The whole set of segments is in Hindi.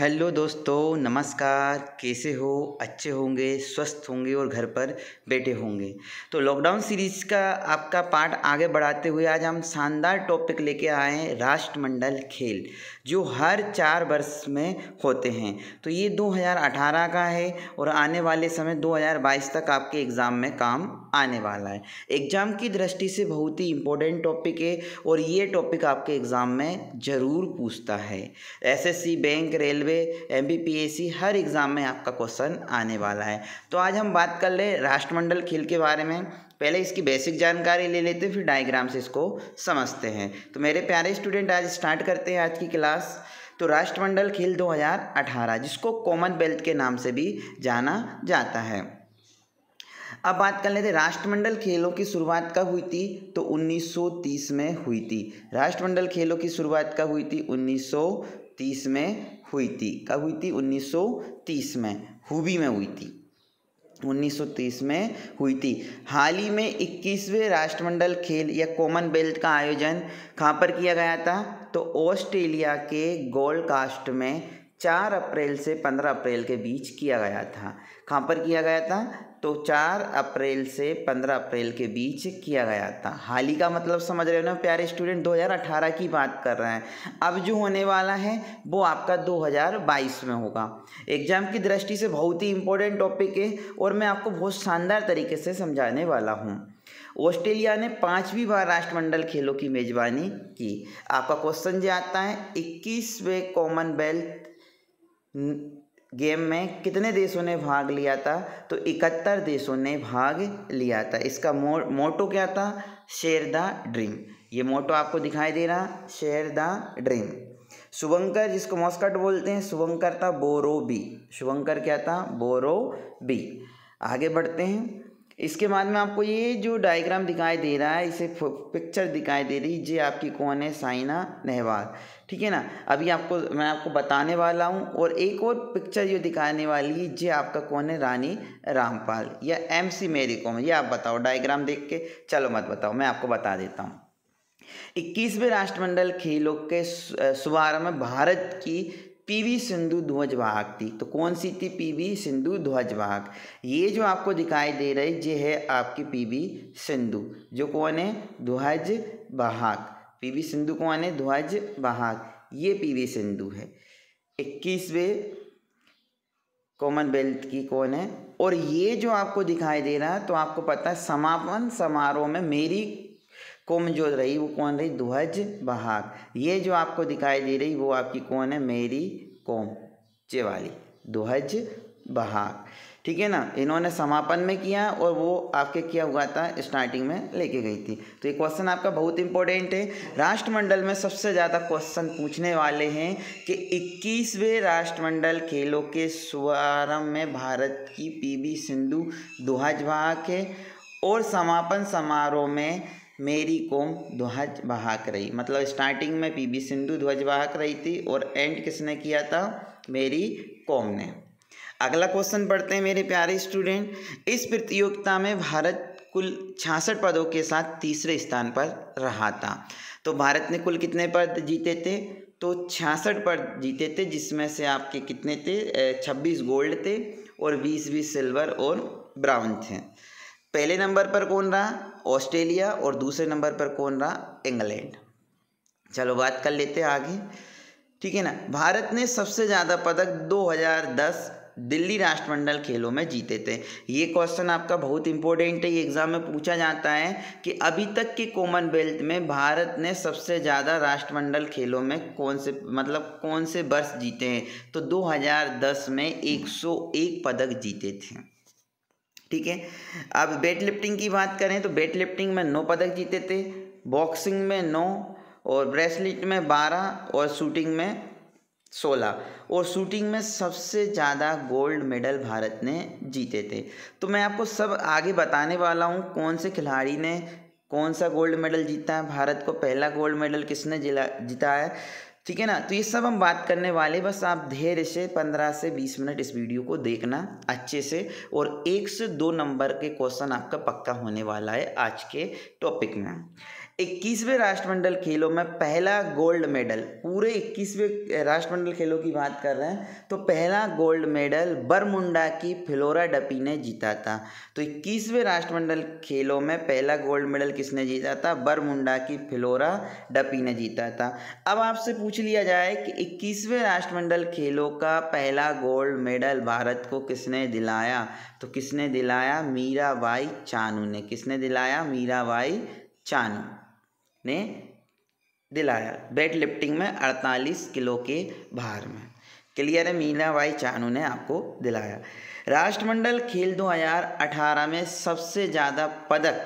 हेलो दोस्तों, नमस्कार। कैसे हो? अच्छे होंगे, स्वस्थ होंगे और घर पर बैठे होंगे। तो लॉकडाउन सीरीज का आपका पार्ट आगे बढ़ाते हुए आज हम शानदार टॉपिक लेके आए हैं, राष्ट्रमंडल खेल जो हर 4 वर्ष में होते हैं। तो ये 2018 का है और आने वाले समय 2022 तक आपके एग्ज़ाम में काम आने वाला है। एग्ज़ाम की दृष्टि से बहुत ही इम्पोर्टेंट टॉपिक है और ये टॉपिक आपके एग्ज़ाम में ज़रूर पूछता है। एसएससी, बैंक, रेलवे, एमपीपीएससी हर एग्ज़ाम में आपका क्वेश्चन आने वाला है। तो आज हम बात कर ले राष्ट्रमंडल खेल के बारे में। पहले इसकी बेसिक जानकारी ले लेते हैं, फिर डायग्राम से इसको समझते हैं। तो मेरे प्यारे स्टूडेंट, आज स्टार्ट करते हैं आज की क्लास। तो राष्ट्रमंडल खेल 2018 जिसको कॉमनवेल्थ के नाम से भी जाना जाता है। अब बात कर लेते हैं राष्ट्रमंडल खेलों की शुरुआत कब हुई थी। तो 1930 में हुई थी। राष्ट्रमंडल खेलों की शुरुआत कब हुई थी? 1930 में हुई थी। कब हुई थी? 1930 में, हुबी में हुई थी। 1930 में हुई थी। हाल ही में 21वें राष्ट्रमंडल खेल या कॉमनवेल्थ का आयोजन कहाँ पर किया गया था? तो ऑस्ट्रेलिया के गोल्ड कास्ट में 4 अप्रैल से 15 अप्रैल के बीच किया गया था। कहाँ पर किया गया था? तो 4 अप्रैल से 15 अप्रैल के बीच किया गया था। हाल ही का मतलब समझ रहे हो ना प्यारे स्टूडेंट, 2018 की बात कर रहे हैं। अब जो होने वाला है वो आपका 2022 में होगा। एग्जाम की दृष्टि से बहुत ही इंपॉर्टेंट टॉपिक है और मैं आपको बहुत शानदार तरीके से समझाने वाला हूँ। ऑस्ट्रेलिया ने 5वीं बार राष्ट्रमंडल खेलों की मेजबानी की। आपका क्वेश्चन जो आता है, 21वें कॉमनवेल्थ गेम में कितने देशों ने भाग लिया था? तो 71 देशों ने भाग लिया था। इसका मोटो क्या था? Share the dream. ये मोटो आपको दिखाई दे रहा, शेयर द ड्रीम। शुभंकर, जिसको मॉस्कट बोलते हैं, शुभंकर था बोरोबी। शुभंकर क्या था? बोरोबी। आगे बढ़ते हैं। इसके बाद में आपको ये जो डायग्राम दिखाई दे रहा है, इसे पिक्चर दिखाई दे रही, ये आपकी कौन है? साइना नेहवाल। ठीक है ना। अभी मैं आपको बताने वाला हूँ। और एक और पिक्चर जो दिखाने वाली है, ये आपका कौन है? रानी रामपाल या एमसी मैरी कॉम। ये आप बताओ डायग्राम देख के। चलो मत बताओ, मैं आपको बता देता हूँ। 21वें राष्ट्रमंडल खेलों के शुभारंभ में भारत की पीवी सिंधु ध्वज वाहक थी। तो कौन सी थी? पीवी सिंधु ध्वज वाहक। ये जो आपको दिखाई दे रही, ये है आपकी पीवी सिंधु। जो कौन है? ध्वज वाहक। पीवी सिंधु कौन है? ध्वज वाहक। ये पीवी सिंधु है। 21वें कॉमनवेल्थ की कौन है? और ये जो आपको दिखाई दे रहा है, तो आपको पता है समापन समारोह में मेरी कॉम जो रही वो कौन रही? ध्वज वाहक। ये जो आपको दिखाई दे रही वो आपकी कौन है? मेरी कॉम, ये वाली ध्वज वाहक। ठीक है ना। इन्होंने समापन में किया और वो आपके किया हुआ था, स्टार्टिंग में लेके गई थी। तो ये क्वेश्चन आपका बहुत इंपॉर्टेंट है। राष्ट्रमंडल में सबसे ज़्यादा क्वेश्चन पूछने वाले हैं कि 21वें राष्ट्रमंडल खेलों के शुभारंभ में भारत की पीवी सिंधु ध्वज वाहक है और समापन समारोह में मेरी कॉम ध्वज वाहक रही। मतलब स्टार्टिंग में पीवी सिंधु ध्वज वाहक रही थी और एंड किसने किया था? मेरी कॉम ने। अगला क्वेश्चन पढ़ते हैं मेरे प्यारे स्टूडेंट। इस प्रतियोगिता में भारत कुल 66 पदों के साथ तीसरे स्थान पर रहा था। तो भारत ने कुल कितने पद जीते थे? तो 66 पद जीते थे, जिसमें से आपके कितने थे? 26 गोल्ड थे और 20 सिल्वर और ब्राउन थे। पहले नंबर पर कौन रहा? ऑस्ट्रेलिया। और दूसरे नंबर पर कौन रहा? इंग्लैंड। चलो बात कर लेते हैं आगे। ठीक है ना। भारत ने सबसे ज़्यादा पदक 2010 दिल्ली राष्ट्रमंडल खेलों में जीते थे। ये क्वेश्चन आपका बहुत इंपॉर्टेंट है। ये एग्जाम में पूछा जाता है कि अभी तक के कॉमनवेल्थ में भारत ने सबसे ज़्यादा राष्ट्रमंडल खेलों में कौन से वर्ष जीते हैं? तो 2010 में 101 पदक जीते थे। ठीक है। अब वेट लिफ्टिंग की बात करें तो वेट लिफ्टिंग में 9 पदक जीते थे, बॉक्सिंग में 9 और ब्रेसलिट में 12 और शूटिंग में 16। और शूटिंग में सबसे ज़्यादा गोल्ड मेडल भारत ने जीते थे। तो मैं आपको सब आगे बताने वाला हूँ कौन से खिलाड़ी ने कौन सा गोल्ड मेडल जीता है। भारत को पहला गोल्ड मेडल किसने जीता है? ठीक है ना। तो ये सब हम बात करने वाले, बस आप धैर्य से 15 से 20 मिनट इस वीडियो को देखना अच्छे से। और 1 से 2 नंबर के क्वेश्चन आपका पक्का होने वाला है आज के टॉपिक में। 21वें राष्ट्रमंडल खेलों में पहला गोल्ड मेडल, पूरे 21वें राष्ट्रमंडल खेलों की बात कर रहे हैं तो पहला गोल्ड मेडल बरमुंडा की फ्लोरा डपी ने जीता था। तो 21वें राष्ट्रमंडल खेलों में पहला गोल्ड मेडल किसने जीता था? बरमुंडा की फ्लोरा डपी ने जीता था। अब आपसे पूछ लिया जाए कि 21वें राष्ट्रमंडल खेलों का पहला गोल्ड मेडल भारत को किसने दिलाया? तो किसने दिलाया? मीराबाई चानू ने। किसने दिलाया? मीराबाई चानू ने दिलाया, वेट लिफ्टिंग में 48 किलो के भार में। क्लियर है? मीराबाई चानू ने आपको दिलाया। राष्ट्रमंडल खेल 2018 में सबसे ज़्यादा पदक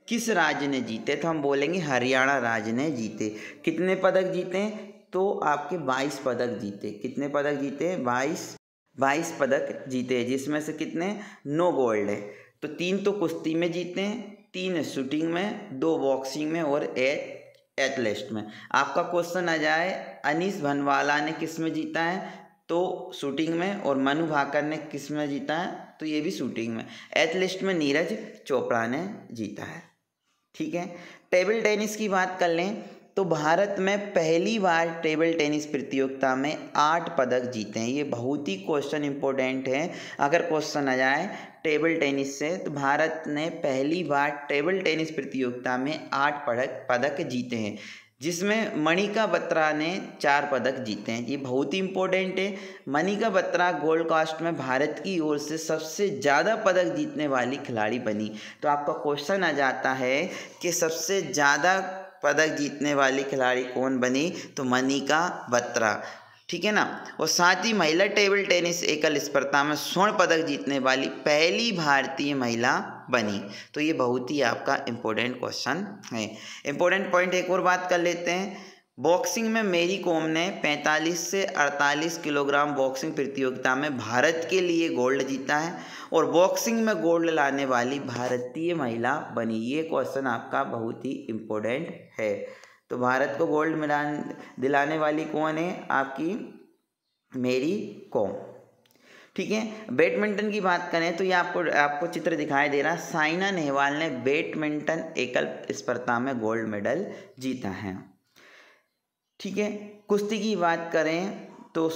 किस राज्य ने जीते? तो हम बोलेंगे हरियाणा राज्य ने जीते। कितने पदक जीते? तो आपके 22 पदक जीते। कितने पदक जीते? 22 पदक जीते, जिसमें से कितने? 9 गोल्ड है। तो 3 तो कुश्ती में जीते हैं, 3 शूटिंग में, 2 बॉक्सिंग में और एथलेटिक्स में। आपका क्वेश्चन आ जाए अनीस भनवाला ने किस में जीता है? तो शूटिंग में। और मनु भाकर ने किस में जीता है? तो ये भी शूटिंग में। एथलेटिक्स में नीरज चोपड़ा ने जीता है। ठीक है। टेबल टेनिस की बात कर लें तो भारत में पहली बार टेबल टेनिस प्रतियोगिता में 8 पदक जीते हैं। ये बहुत ही क्वेश्चन इंपॉर्टेंट है। अगर क्वेश्चन आ जाए टेबल टेनिस से तो भारत ने पहली बार टेबल टेनिस प्रतियोगिता में 8 पदक जीते हैं, जिसमें मणिका बत्रा ने 4 पदक जीते हैं। ये बहुत ही इंपॉर्टेंट है। मणिका बत्रा गोल्ड कास्ट में भारत की ओर से सबसे ज़्यादा पदक जीतने वाली खिलाड़ी बनी। तो आपका क्वेश्चन आ जाता है कि सबसे ज़्यादा पदक जीतने वाली खिलाड़ी कौन बनी? तो मणिका बत्रा। ठीक है ना। और साथ ही महिला टेबल टेनिस एकल स्पर्धा में स्वर्ण पदक जीतने वाली पहली भारतीय महिला बनी। तो ये बहुत ही आपका इम्पोर्टेंट क्वेश्चन है। इम्पोर्टेंट पॉइंट एक और बात कर लेते हैं। बॉक्सिंग में मेरी कॉम ने 45 से 48 किलोग्राम बॉक्सिंग प्रतियोगिता में भारत के लिए गोल्ड जीता है और बॉक्सिंग में गोल्ड लाने वाली भारतीय महिला बनी। ये क्वेश्चन आपका बहुत ही इम्पोर्टेंट है। तो भारत को गोल्ड दिलाने वाली कौन है? आपकी मेरी कॉम। ठीक है। बैडमिंटन की बात करें तो ये आपको चित्र दिखाई दे रहा है। साइना नेहवाल ने बैडमिंटन एकल स्पर्धा में गोल्ड मेडल जीता है। ठीक है। कुश्ती की बात करें तो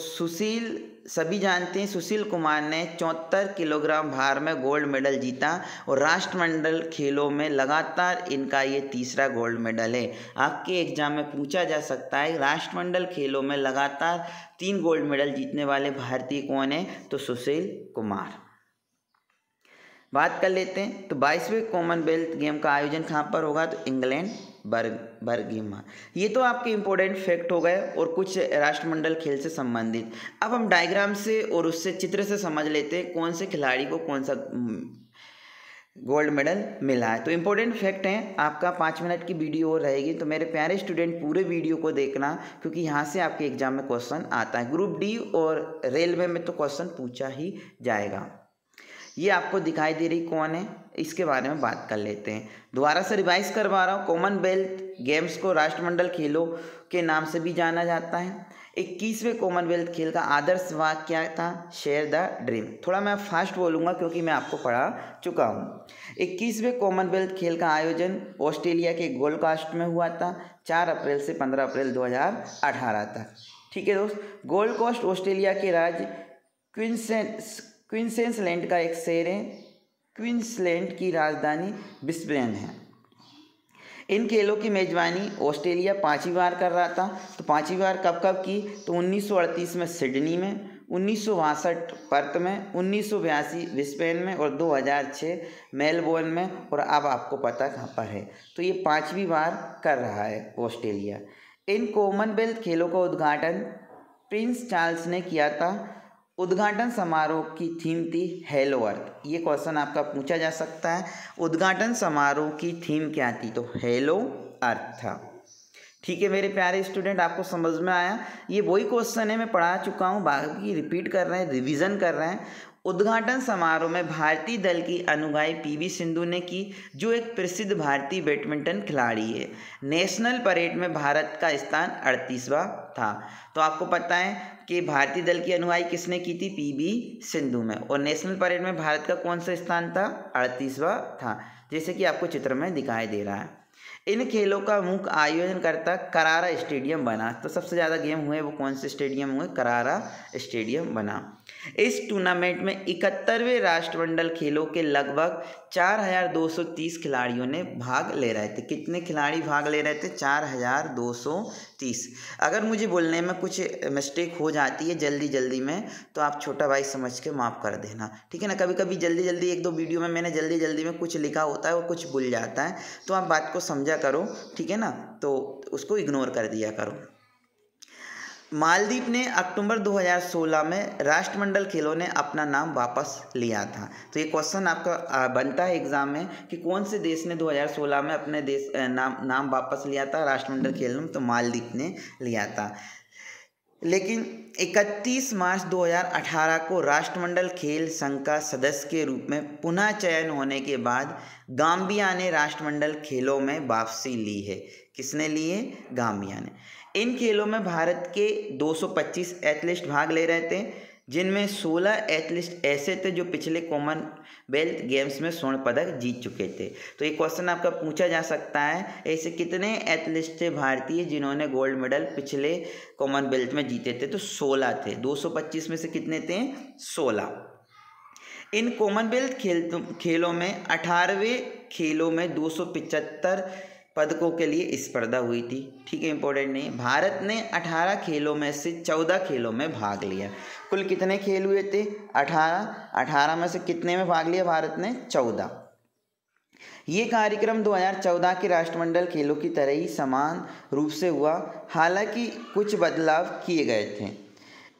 सभी जानते हैं सुशील कुमार ने 74 किलोग्राम भार में गोल्ड मेडल जीता और राष्ट्रमंडल खेलों में लगातार इनका ये तीसरा गोल्ड मेडल है। आपके एग्जाम में पूछा जा सकता है राष्ट्रमंडल खेलों में लगातार 3 गोल्ड मेडल जीतने वाले भारतीय कौन है? तो सुशील कुमार। बात कर लेते हैं तो 22वें कॉमनवेल्थ गेम का आयोजन कहाँ पर होगा? तो इंग्लैंड बर्मिंघम। ये तो आपके इंपॉर्टेंट फैक्ट हो गए और कुछ राष्ट्रमंडल खेल से संबंधित। अब हम डायग्राम से और उससे चित्र से समझ लेते हैं कौन से खिलाड़ी को कौन सा गोल्ड मेडल मिला है। तो इम्पोर्टेंट फैक्ट है आपका। 5 मिनट की वीडियो और रहेगी, तो मेरे प्यारे स्टूडेंट पूरे वीडियो को देखना, क्योंकि यहाँ से आपके एग्जाम में क्वेश्चन आता है। ग्रुप डी और रेलवे में तो क्वेश्चन पूछा ही जाएगा। ये आपको दिखाई दे रही कौन है, इसके बारे में बात कर लेते हैं। दोबारा से रिवाइज करवा रहा हूँ। कॉमनवेल्थ गेम्स को राष्ट्रमंडल खेलों के नाम से भी जाना जाता है। 21वें कॉमनवेल्थ खेल का आदर्श वाक्य क्या था? Share the dream. थोड़ा मैं फास्ट बोलूँगा क्योंकि मैं आपको पढ़ा चुका हूँ। 21वें कॉमनवेल्थ खेल का आयोजन ऑस्ट्रेलिया के गोल्ड कास्ट में हुआ था 4 अप्रैल से 15 अप्रैल 2018 तक। ठीक है दोस्त। गोल्ड कोस्ट ऑस्ट्रेलिया के राज्य क्वींसलैंड का एक शहर है। क्वींसलैंड की राजधानी ब्रिस्बेन है। इन खेलों की मेजबानी ऑस्ट्रेलिया 5वीं बार कर रहा था। तो 5वीं बार कब की? तो 1938 में सिडनी में, 1962 पर्थ में, 1982 ब्रिस्बेन में और 2006 मेलबोर्न में। और अब आपको पता कहाँ पर है? तो ये 5वीं बार कर रहा है ऑस्ट्रेलिया। इन कॉमनवेल्थ खेलों का उद्घाटन प्रिंस चार्ल्स ने किया था। उद्घाटन समारोह की थीम थी हेलो अर्थ। ये क्वेश्चन आपका पूछा जा सकता है। उद्घाटन समारोह की थीम क्या थी? तो हेलो अर्थ था। ठीक है मेरे प्यारे स्टूडेंट, आपको समझ में आया? ये वही क्वेश्चन है, मैं पढ़ा चुका हूँ, बाकी रिपीट कर रहे हैं, रिवीजन कर रहे हैं। उद्घाटन समारोह में भारतीय दल की अगुवाई पीवी सिंधु ने की, जो एक प्रसिद्ध भारतीय बैडमिंटन खिलाड़ी है। नेशनल परेड में भारत का स्थान 38वां था। तो आपको पता है कि भारतीय दल की अगुवाई किसने की थी? पीवी सिंधु में। और नेशनल परेड में भारत का कौन सा स्थान था? 38वां था, जैसे कि आपको चित्र में दिखाई दे रहा है। इन खेलों का मुख्य आयोजनकर्ता करारा स्टेडियम बना। तो सबसे ज़्यादा गेम हुए वो कौन से स्टेडियम हुए? करारा स्टेडियम बना। इस टूर्नामेंट में 71वें राष्ट्रमंडल खेलों के लगभग 4230 खिलाड़ियों ने भाग ले रहे थे। कितने खिलाड़ी भाग ले रहे थे? 4230। अगर मुझे बोलने में कुछ मिस्टेक हो जाती है जल्दी जल्दी में तो आप छोटा भाई समझ के माफ़ कर देना, ठीक है ना। कभी कभी जल्दी जल्दी एक दो वीडियो में मैंने जल्दी जल्दी में कुछ लिखा होता है और कुछ भूल जाता है, तो आप बात को समझा करो, ठीक है ना, तो उसको इग्नोर कर दिया करो। मालदीव ने अक्टूबर 2016 में राष्ट्रमंडल खेलों ने अपना नाम वापस लिया था। तो ये क्वेश्चन आपका बनता है एग्जाम में कि कौन से देश ने 2016 में अपने देश नाम वापस लिया था राष्ट्रमंडल खेलों में? तो मालदीव ने लिया था। लेकिन 31 मार्च 2018 को राष्ट्रमंडल खेल संघ का सदस्य के रूप में पुनः चयन होने के बाद गाम्बिया ने राष्ट्रमंडल खेलों में वापसी ली है। किसने ली है? गाम्बिया ने। इन खेलों में भारत के 225 एथलीट भाग ले रहे थे, जिनमें 16 एथलीट ऐसे थे जो पिछले कॉमनवेल्थ गेम्स में स्वर्ण पदक जीत चुके थे। तो ये क्वेश्चन आपका पूछा जा सकता है, ऐसे कितने एथलीट थे भारतीय जिन्होंने गोल्ड मेडल पिछले कॉमनवेल्थ में जीते थे? तो 16 थे। 225 में से कितने थे? 16। इन कॉमनवेल्थ खेलों में 18वें खेलों में 275 पदकों के लिए स्पर्धा हुई थी, ठीक है, इंपॉर्टेंट नहीं। भारत ने 18 खेलों में से 14 खेलों में भाग लिया। कुल कितने खेल हुए थे? 18 में से कितने में भाग लिया भारत ने? 14। ये कार्यक्रम 2014 के राष्ट्रमंडल खेलों की तरह ही समान रूप से हुआ, हालांकि कुछ बदलाव किए गए थे।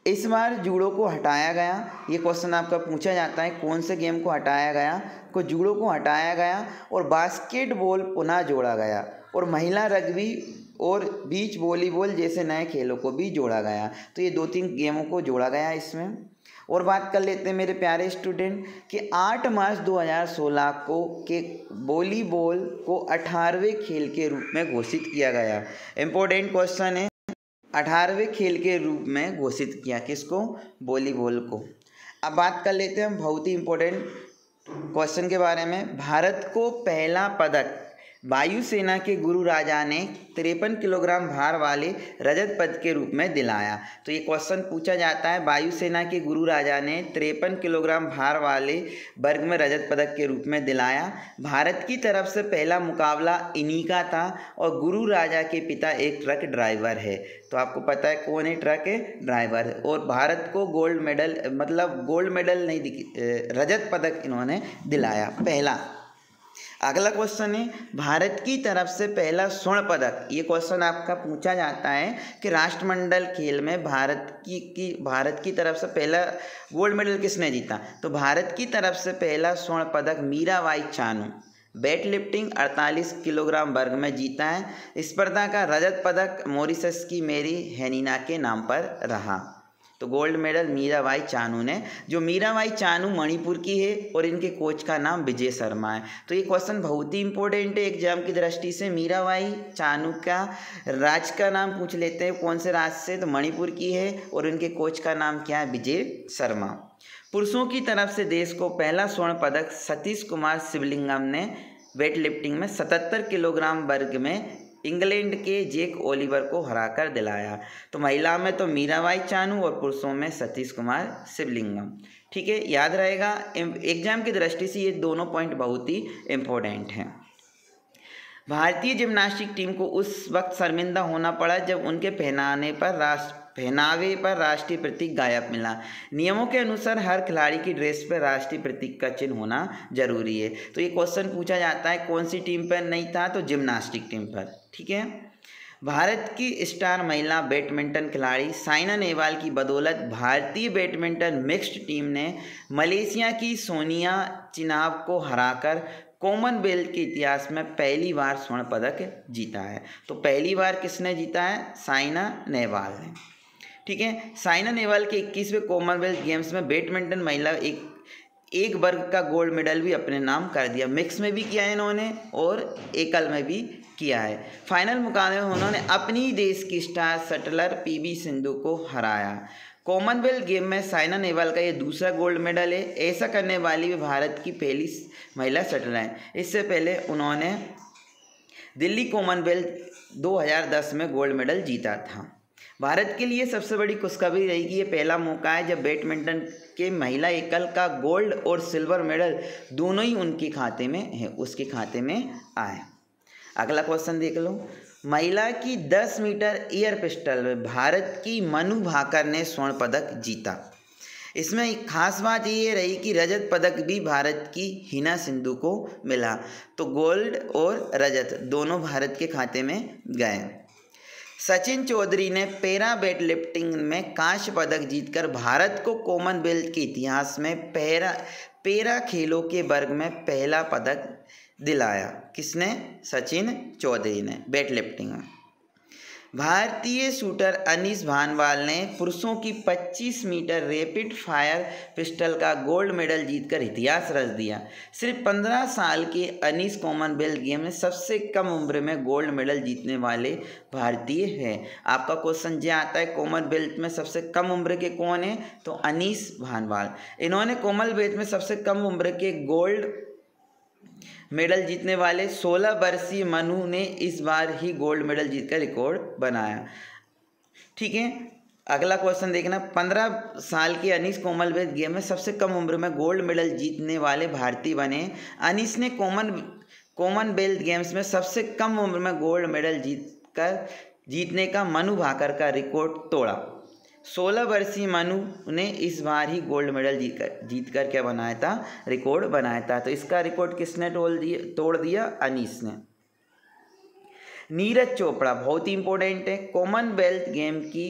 इस बार जूडो को हटाया गया। ये क्वेश्चन आपका पूछा जाता है, कौन से गेम को हटाया गया? को जूडो को हटाया गया और बास्केटबॉल पुनः जोड़ा गया और महिला रग्बी और बीच वॉलीबॉल जैसे नए खेलों को भी जोड़ा गया। तो ये 2-3 गेमों को जोड़ा गया इसमें। और बात कर लेते हैं मेरे प्यारे स्टूडेंट कि 8 मार्च 2016 को के वॉलीबॉल को 18वें खेल के रूप में घोषित किया गया। इम्पोर्टेंट क्वेश्चन है, 18वें खेल के रूप में घोषित किया किसको? वॉलीबॉल को। अब बात कर लेते हैं हम बहुत ही इम्पोर्टेंट क्वेश्चन के बारे में। भारत को पहला पदक वायुसेना के गुरु राजा ने 53 किलोग्राम भार वाले रजत पदक के रूप में दिलाया। तो ये क्वेश्चन पूछा जाता है, वायुसेना के गुरु राजा ने 53 किलोग्राम भार वाले वर्ग में रजत पदक के रूप में दिलाया। भारत की तरफ से पहला मुकाबला इन्हीं का था और गुरु राजा के पिता एक ट्रक ड्राइवर है। तो आपको पता है कौन है ट्रक ड्राइवर। और भारत को गोल्ड मेडल, मतलब गोल्ड मेडल नहीं, रजत पदक इन्होंने दिलाया पहला। अगला क्वेश्चन है, भारत की तरफ से पहला स्वर्ण पदक। ये क्वेश्चन आपका पूछा जाता है कि राष्ट्रमंडल खेल में भारत की तरफ से पहला गोल्ड मेडल किसने जीता? तो भारत की तरफ से पहला स्वर्ण पदक Mirabai Chanu weight lifting 48 kilogram वर्ग में जीता है। स्पर्धा का रजत पदक मॉरिशस की मेरी हेनिना के नाम पर रहा। तो गोल्ड मेडल मीराबाई चानू ने, जो मीराबाई चानू मणिपुर की है और इनके कोच का नाम विजय शर्मा है। तो ये क्वेश्चन बहुत ही इंपॉर्टेंट है एग्जाम की दृष्टि से। मीराबाई चानू का राज्य का नाम पूछ लेते हैं, कौन से राज्य से? तो मणिपुर की है और इनके कोच का नाम क्या है? विजय शर्मा। पुरुषों की तरफ से देश को पहला स्वर्ण पदक सतीश कुमार शिवलिंगम ने वेट लिफ्टिंग में 77 किलोग्राम वर्ग में इंग्लैंड के जैक ओलिवर को हराकर दिलाया। तो महिला में तो मीराबाई चानू और पुरुषों में सतीश कुमार शिवलिंगम, ठीक है, याद रहेगा। एग्जाम की दृष्टि से ये दोनों पॉइंट बहुत ही इम्पोर्टेंट हैं। भारतीय जिम्नास्टिक टीम को उस वक्त शर्मिंदा होना पड़ा जब उनके पहनावे पर राष्ट्रीय प्रतीक गायब मिला। नियमों के अनुसार हर खिलाड़ी की ड्रेस पर राष्ट्रीय प्रतीक का चिन्ह होना जरूरी है। तो ये क्वेश्चन पूछा जाता है, कौन सी टीम पर नहीं था? तो जिम्नास्टिक टीम पर, ठीक है। भारत की स्टार महिला बैडमिंटन खिलाड़ी साइना नेहवाल की बदौलत भारतीय बैडमिंटन मिक्स्ड टीम ने मलेशिया की सोनिया चिनाब को हराकर कॉमनवेल्थ के इतिहास में पहली बार स्वर्ण पदक जीता है। तो पहली बार किसने जीता है? साइना नेहवाल ने, ठीक है। साइना नेहवाल के 21वें कॉमनवेल्थ गेम्स में बैडमिंटन महिला एक वर्ग का गोल्ड मेडल भी अपने नाम कर दिया। मिक्स में भी किया है इन्होंने और एकल में भी किया है। फाइनल मुकाबले में उन्होंने अपनी देश की स्टार शटलर पीवी सिंधु को हराया। कॉमनवेल्थ गेम में साइना नेहवाल का ये दूसरा गोल्ड मेडल है। ऐसा करने वाली भी भारत की पहली महिला शटलर है। इससे पहले उन्होंने दिल्ली कॉमनवेल्थ 2010 में गोल्ड मेडल जीता था। भारत के लिए सबसे बड़ी खुशखबरी रही कि ये पहला मौका है जब बैडमिंटन के महिला एकल का गोल्ड और सिल्वर मेडल दोनों ही उनके खाते में है, उसके खाते में आए। अगला क्वेश्चन देख लो। महिला की 10 मीटर एयर पिस्टल में भारत की मनु भाकर ने स्वर्ण पदक जीता। इसमें एक खास बात ये रही कि रजत पदक भी भारत की हिना सिंधु को मिला, तो गोल्ड और रजत दोनों भारत के खाते में गए। सचिन चौधरी ने पैरा वेटलिफ्टिंग में कांस्य पदक जीतकर भारत को कॉमनवेल्थ के इतिहास में पैरा खेलों के वर्ग में पहला पदक दिलाया। किसने? सचिन चौधरी ने वेटलिफ्टिंग में। भारतीय शूटर अनीस भानवाल ने पुरुषों की 25 मीटर रैपिड फायर पिस्टल का गोल्ड मेडल जीतकर इतिहास रच दिया। सिर्फ 15 साल के अनीस कॉमनवेल्थ गेम में सबसे कम उम्र में गोल्ड मेडल जीतने वाले भारतीय हैं। आपका क्वेश्चन ये आता है कॉमनवेल्थ में सबसे कम उम्र के कौन है, तो अनीस भानवाल। इन्होंने कॉमनवेल्थ में सबसे कम उम्र के गोल्ड मेडल जीतने वाले 16 वर्षीय मनु ने इस बार ही गोल्ड मेडल जीतकर रिकॉर्ड बनाया। ठीक है, अगला क्वेश्चन देखना। 15 साल के अनीस कॉमनवेल्थ गेम में सबसे कम उम्र में गोल्ड मेडल जीतने वाले भारतीय बने। अनीस ने कॉमनवेल्थ गेम्स में सबसे कम उम्र में गोल्ड मेडल जीतने का मनु भाकर का रिकॉर्ड तोड़ा। 16 वर्षीय मनु ने इस बार ही गोल्ड मेडल जीतकर क्या बनाया था? रिकॉर्ड बनाया था। तो इसका रिकॉर्ड किसने तोड़ दिया? अनीस ने। नीरज चोपड़ा बहुत ही इंपॉर्टेंट है। कॉमनवेल्थ गेम की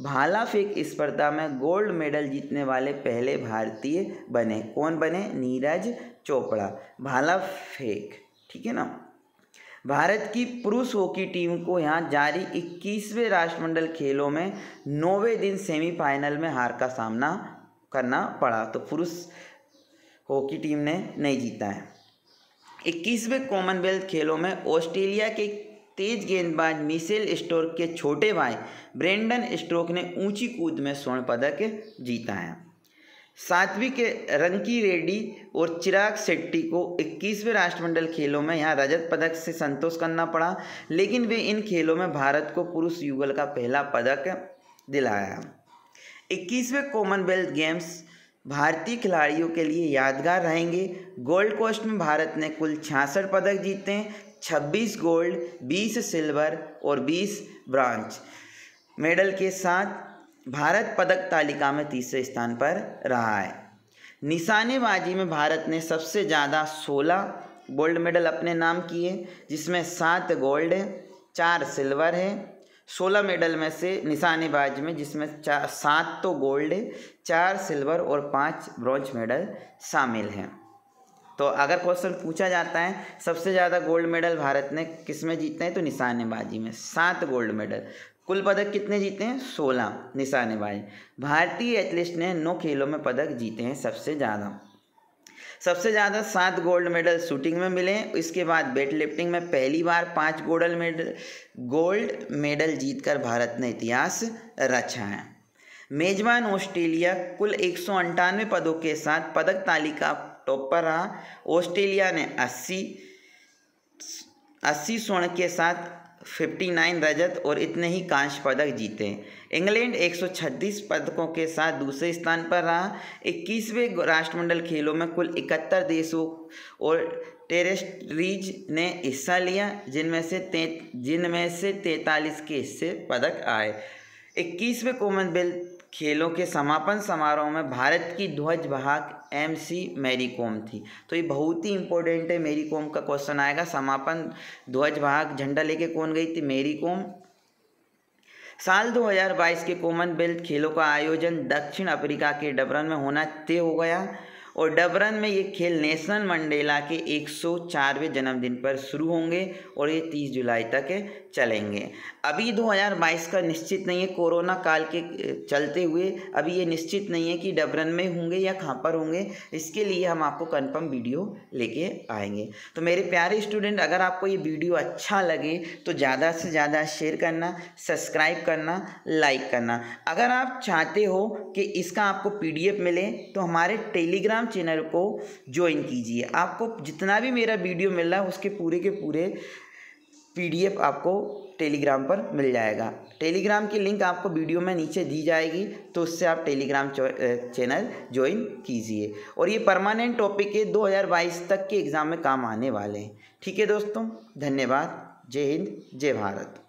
भाला फेंक स्पर्धा में गोल्ड मेडल जीतने वाले पहले भारतीय बने। कौन बने? नीरज चोपड़ा, भाला फेंक। ठीक है ना। भारत की पुरुष हॉकी टीम को यहाँ जारी 21वें राष्ट्रमंडल खेलों में 9वें दिन सेमीफाइनल में हार का सामना करना पड़ा, तो पुरुष हॉकी टीम ने नहीं जीता है। 21वें कॉमनवेल्थ खेलों में ऑस्ट्रेलिया के तेज गेंदबाज मिशेल स्टोर्क के छोटे भाई ब्रेंडन स्टोर्क ने ऊंची कूद में स्वर्ण पदक जीता है। सात्विक रंकी रेड्डी और चिराग शेट्टी को 21वें राष्ट्रमंडल खेलों में यहाँ रजत पदक से संतोष करना पड़ा, लेकिन वे इन खेलों में भारत को पुरुष युगल का पहला पदक दिलाया। 21वें कॉमनवेल्थ गेम्स भारतीय खिलाड़ियों के लिए यादगार रहेंगे। गोल्ड कोस्ट में भारत ने कुल 66 पदक जीते हैं। 26 गोल्ड, 20 सिल्वर और 20 ब्रॉन्ज मेडल के साथ भारत पदक तालिका में तीसरे स्थान पर रहा है। निशानेबाजी में भारत ने सबसे ज़्यादा 16 गोल्ड मेडल अपने नाम किए, जिसमें 7 गोल्ड है, 4 सिल्वर है। 16 मेडल में से निशानेबाजी में जिसमें 7 तो गोल्ड है, 4 सिल्वर और 5 ब्रॉन्ज मेडल शामिल हैं। तो अगर क्वेश्चन पूछा जाता है सबसे ज़्यादा गोल्ड मेडल भारत ने किस में जीते हैं, तो निशानेबाजी में 7 गोल्ड मेडल। कुल पदक कितने जीते हैं? 16 निशानेबाजी। भारतीय एथलीट्स ने 9 खेलों में पदक जीते हैं सबसे ज़्यादा 7 गोल्ड मेडल शूटिंग में मिले। इसके बाद वेटलिफ्टिंग में पहली बार 5 गोल्ड मेडल जीतकर भारत ने इतिहास रचा है। मेजबान ऑस्ट्रेलिया कुल 198 पदों के साथ पदक तालिका टॉप पर रहा। ऑस्ट्रेलिया ने 80 स्वर्ण के साथ 59 रजत और इतने ही कांस्य पदक जीते। इंग्लैंड 136 पदकों के साथ दूसरे स्थान पर रहा। 21वें राष्ट्रमंडल खेलों में कुल 71 देशों और टेरिटरीज ने हिस्सा लिया, जिनमें से 43 के हिस्से पदक आए। 21वें कॉमनवेल्थ खेलों के समापन समारोह में भारत की ध्वज वाहक MC मैरी कॉम थी। तो ये बहुत ही इंपॉर्टेंट है, मैरी कॉम का क्वेश्चन आएगा। समापन ध्वज वाहक झंडा लेके कौन गई थी? मैरी कॉम। साल 2022 के कॉमनवेल्थ खेलों का आयोजन दक्षिण अफ्रीका के डबरन में होना तय हो गया और डबरन में ये खेल नेल्सन मंडेला के 104वें जन्मदिन पर शुरू होंगे और ये 30 जुलाई तक चलेंगे। अभी 2022 का निश्चित नहीं है, कोरोना काल के चलते हुए अभी ये निश्चित नहीं है कि डबरन में होंगे या कहाँ पर होंगे। इसके लिए हम आपको कंफर्म वीडियो लेके आएंगे। तो मेरे प्यारे स्टूडेंट, अगर आपको ये वीडियो अच्छा लगे तो ज़्यादा से ज़्यादा शेयर करना, सब्सक्राइब करना, लाइक करना। अगर आप चाहते हो कि इसका आपको PDF मिले तो हमारे टेलीग्राम चैनल को ज्वाइन कीजिए। आपको जितना भी मेरा वीडियो मिल रहा है उसके पूरे के पूरे PDF आपको टेलीग्राम पर मिल जाएगा। टेलीग्राम की लिंक आपको वीडियो में नीचे दी जाएगी, तो उससे आप टेलीग्राम चैनल ज्वाइन कीजिए। और ये परमानेंट टॉपिक है, 2022 तक के एग्ज़ाम में काम आने वाले हैं। ठीक है दोस्तों, धन्यवाद। जय हिंद, जय भारत।